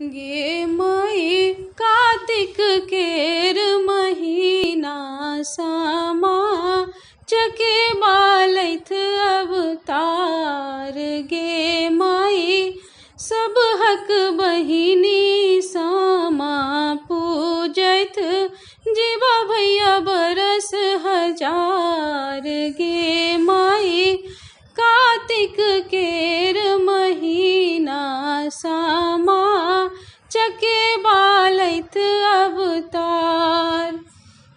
गे माई कार्तिक केर महीना सामा चके बालैथ अवतार। गे माई सब हक बहिनी सामा पूजैथ जीवा भैया बरस हजार। गे माई कार्तिक केर महीना सामा चके बालैथ अवतार।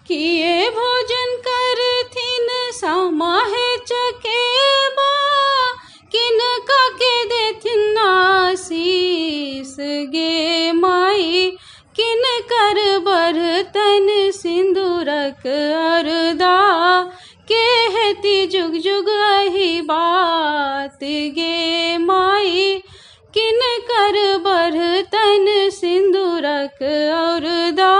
किए भोजन करथिन सामा है चकेबा किनका के देथिन आशीष। गे माई किन कर बर्तन सिंदूरक अरदा के हेती जुग जुग अहि बात। गे माई किन कर बर्तन सिंदूरक अरदा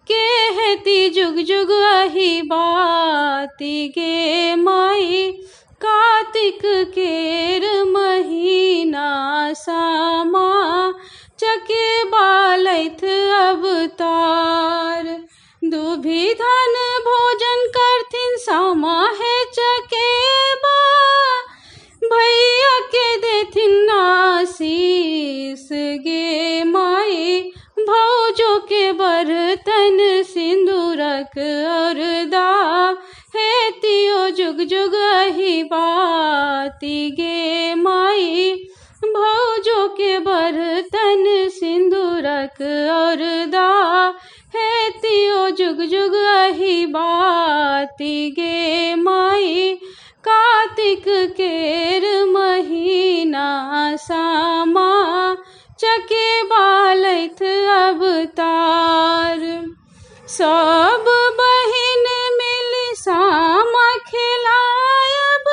के हेती जुग जुग अहि बात। गे माई कार्तिक केर महीना सामा चके बालैथ अवतार। दुभि धन भोजन करथिन सामा है चकेबा भैया के देथिन आशीष। गे माई भौजो के बर्तन सिंदूरक अरदा हेतियो जुग जुग अहि बात। गे माई भौजो के बर्तन सिंदूरक अरदा हेतियो जुग जुग अहि बात। गे माई कार्तिक केर महीना सामा चके बालैथ अवतार। सब बहिन मिल सामा खिलायब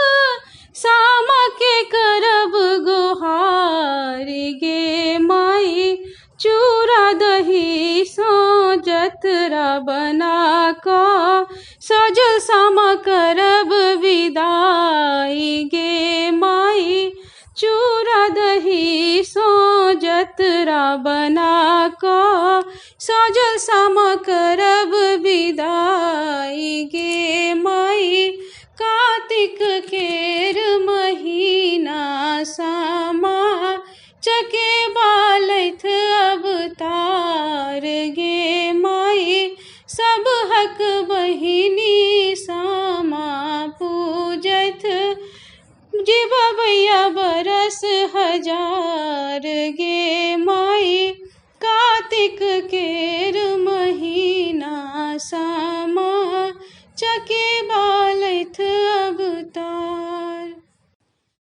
सामा के करब गुहार। गे माई चूड़ा दही सो जतरा बना का सजल सामा करब विदाई। गे माई चूड़ा दही सो जतरा बना का सजल सामा करब विदाई। गे माई कार्तिक केर महीना सामा चके बालैथ अवतार। गे माई सब हक बहिनी सामा पूजैथ जीवा भैया बरस हजार। गे माई कार्तिक केर महीना सामा चके बालैथ